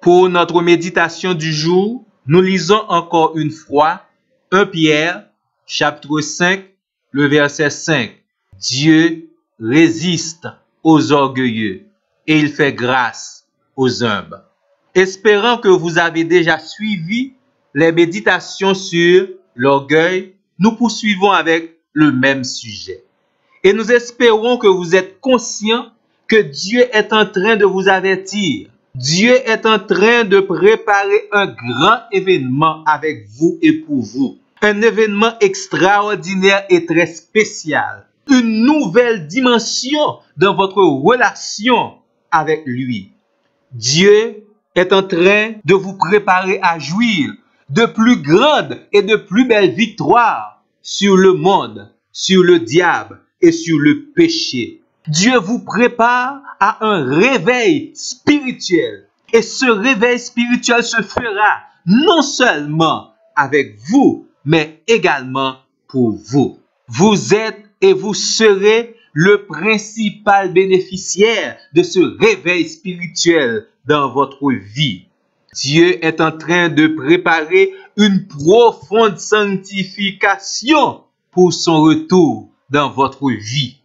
Pour notre méditation du jour, nous lisons encore une fois 1 Pierre, chapitre 5, le verset 5. Dieu résiste aux orgueilleux et il fait grâce aux humbles. Espérant que vous avez déjà suivi les méditations sur l'orgueil, nous poursuivons avec le même sujet. Et nous espérons que vous êtes conscients que Dieu est en train de vous avertir. Dieu est en train de préparer un grand événement avec vous et pour vous. Un événement extraordinaire et très spécial. Une nouvelle dimension dans votre relation avec lui. Dieu est en train de vous préparer à jouir de plus grandes et de plus belles victoires sur le monde, sur le diable et sur le péché. Dieu vous prépare à un réveil spirituel. Et ce réveil spirituel se fera non seulement avec vous, mais également pour vous. Vous êtes et vous serez le principal bénéficiaire de ce réveil spirituel dans votre vie. Dieu est en train de préparer une profonde sanctification pour son retour dans votre vie.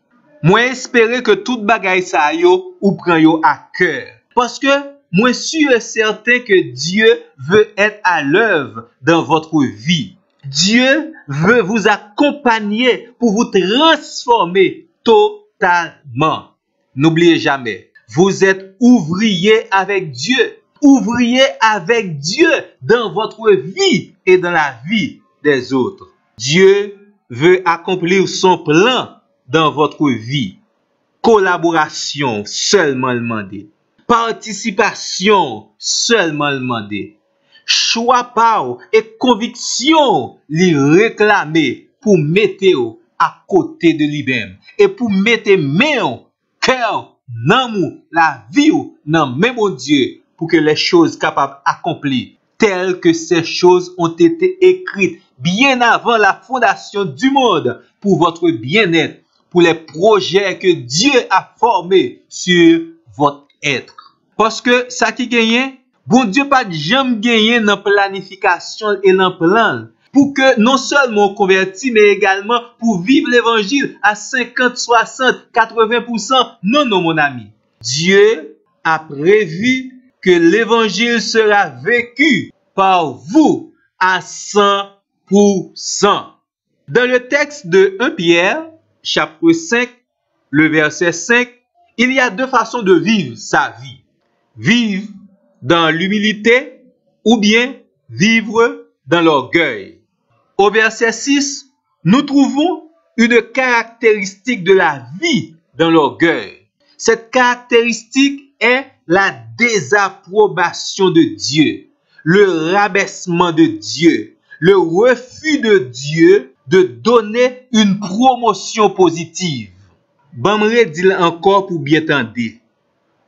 Moi espérer que toute bagaille sa yo ou prend yo à cœur. Parce que moi sûr et certain que Dieu veut être à l'œuvre dans votre vie. Dieu veut vous accompagner pour vous transformer totalement. N'oubliez jamais, vous êtes ouvrier avec Dieu. Ouvrier avec Dieu dans votre vie et dans la vie des autres. Dieu veut accomplir son plan dans votre vie. Collaboration seulement demandée. Participation seulement demandée. Choix par et conviction li réclamer pour mettre à côté de lui-même et pour mettre main, cœur, l'amour, la vie dans même Dieu pour que les choses capables d'accomplir telles que ces choses ont été écrites bien avant la fondation du monde pour votre bien-être, pour les projets que Dieu a formés sur votre être. Parce que ça qui gagne, bon Dieu pas jamais gagné dans planification et dans plan pour que non seulement converti mais également pour vivre l'évangile à 50, 60, 80%. Non, mon ami. Dieu a prévu que l'évangile sera vécu par vous à 100%. Dans le texte de 1 Pierre, chapitre 5, le verset 5, il y a deux façons de vivre sa vie. Vivre dans l'humilité ou bien vivre dans l'orgueil. Au verset 6, nous trouvons une caractéristique de la vie dans l'orgueil. Cette caractéristique est la désapprobation de Dieu, le rabaissement de Dieu, le refus de Dieu de donner une promotion positive. Bamre dit encore pour bien tendre.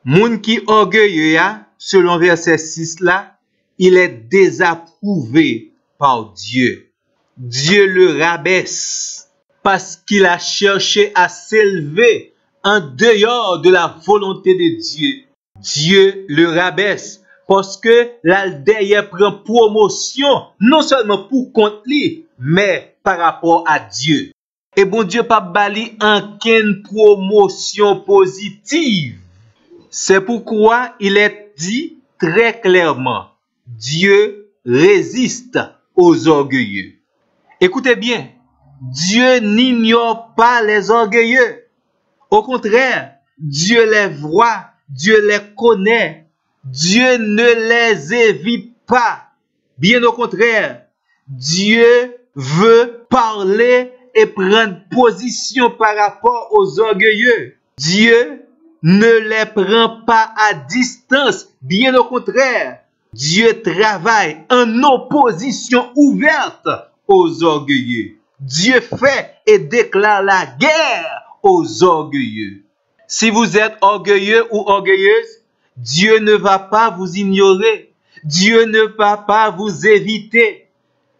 Moun qui orgueilleux, selon verset 6 là, il est désapprouvé par Dieu. Dieu le rabaisse parce qu'il a cherché à s'élever en dehors de la volonté de Dieu. Dieu le rabaisse parce que là derrière prend promotion non seulement pour contre lui, mais par rapport à Dieu. Et bon Dieu pas bali aucune promotion positive. C'est pourquoi il est dit très clairement, Dieu résiste aux orgueilleux. Écoutez bien, Dieu n'ignore pas les orgueilleux. Au contraire, Dieu les voit, Dieu les connaît. Dieu ne les évite pas. Bien au contraire, Dieu veut parler et prendre position par rapport aux orgueilleux. Dieu ne les prend pas à distance. Bien au contraire, Dieu travaille en opposition ouverte aux orgueilleux. Dieu fait et déclare la guerre aux orgueilleux. Si vous êtes orgueilleux ou orgueilleuse, Dieu ne va pas vous ignorer. Dieu ne va pas vous éviter.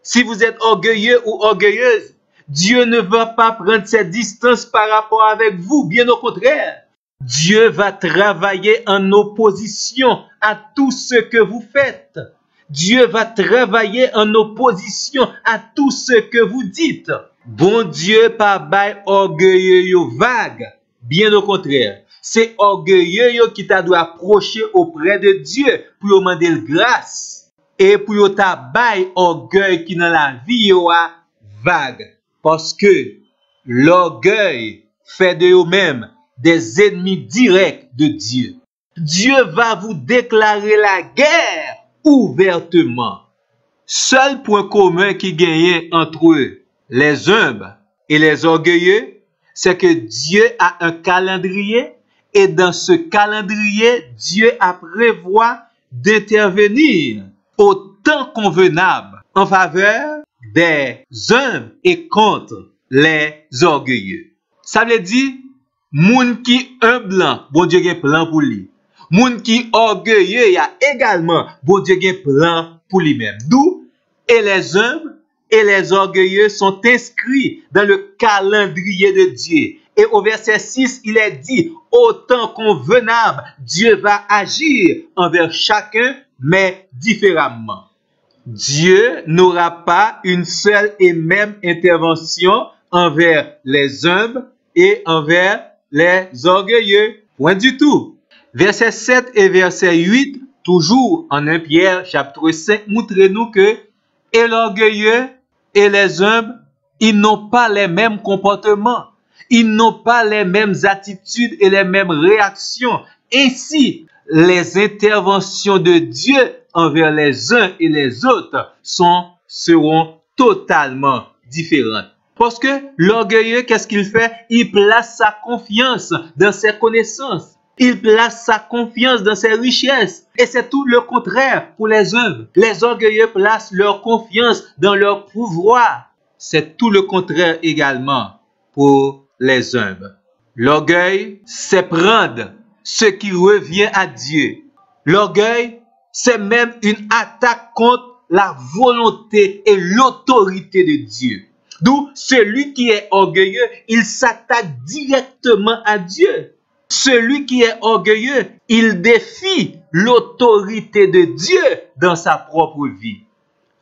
Si vous êtes orgueilleux ou orgueilleuse, Dieu ne va pas prendre cette distance par rapport avec vous. Bien au contraire, Dieu va travailler en opposition à tout ce que vous faites. Dieu va travailler en opposition à tout ce que vous dites. Bon Dieu pas bay orgueilleux yo vague. Bien au contraire. C'est orgueilleux yo qui t'a doit approcher auprès de Dieu pour lui demander grâce. Et pour lui ta bay orgueil qui dans la vie yo a vague. Parce que l'orgueil fait de eux-mêmes des ennemis directs de Dieu. Dieu va vous déclarer la guerre ouvertement. Seul point commun qui gagne entre eux, les humbles et les orgueilleux, c'est que Dieu a un calendrier et dans ce calendrier, Dieu a prévu d'intervenir au temps convenable en faveur des humbles et contre les orgueilleux. Ça veut dire, moun qui humble, bon Dieu a un plan pour lui. Moun qui orgueilleux, il y a également, bon Dieu a un plan pour lui-même. D'où, et les humbles et les orgueilleux sont inscrits dans le calendrier de Dieu. Et au verset 6, il est dit, au temps convenable, Dieu va agir envers chacun, mais différemment. Dieu n'aura pas une seule et même intervention envers les humbles et envers les orgueilleux. Point du tout. Verset 7 et verset 8, toujours en 1 Pierre chapitre 5, montrez-nous que et l'orgueilleux et les humbles, ils n'ont pas les mêmes comportements. Ils n'ont pas les mêmes attitudes et les mêmes réactions. Ainsi, les interventions de Dieu envers les uns et les autres seront totalement différentes. Parce que l'orgueilleux, qu'est-ce qu'il fait? Il place sa confiance dans ses connaissances. Il place sa confiance dans ses richesses. Et c'est tout le contraire pour les humbles. Les orgueilleux placent leur confiance dans leur pouvoir. C'est tout le contraire également pour les humbles. L'orgueil, c'est prendre ce qui revient à Dieu. L'orgueil, c'est même une attaque contre la volonté et l'autorité de Dieu. D'où celui qui est orgueilleux, il s'attaque directement à Dieu. Celui qui est orgueilleux, il défie l'autorité de Dieu dans sa propre vie.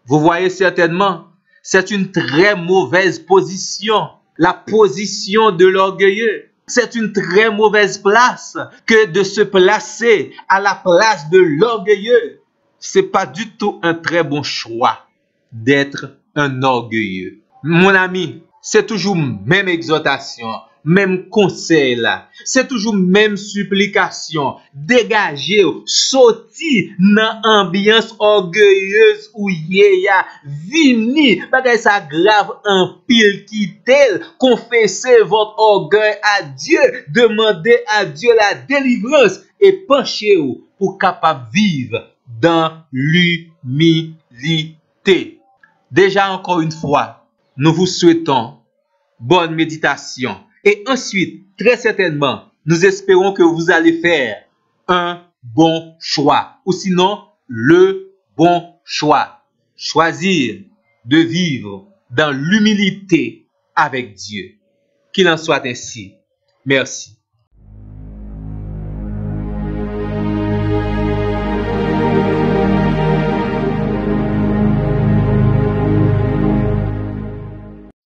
Vous voyez certainement, c'est une très mauvaise position, la position de l'orgueilleux. C'est une très mauvaise place que de se placer à la place de l'orgueilleux. C'est pas du tout un très bon choix d'être un orgueilleux. Mon ami, c'est toujours même exhortation, même conseil là. C'est toujours même supplication. Dégagez, sorti dans ambiance orgueilleuse ou yéya. Vini, bagay ça grave en pile qui tel. Confessez votre orgueil à Dieu. Demandez à Dieu la délivrance et penchez-vous pour capable vivre dans l'humilité. Déjà encore une fois, nous vous souhaitons bonne méditation. Et ensuite, très certainement, nous espérons que vous allez faire un bon choix. Ou sinon, le bon choix. Choisir de vivre dans l'humilité avec Dieu. Qu'il en soit ainsi. Merci.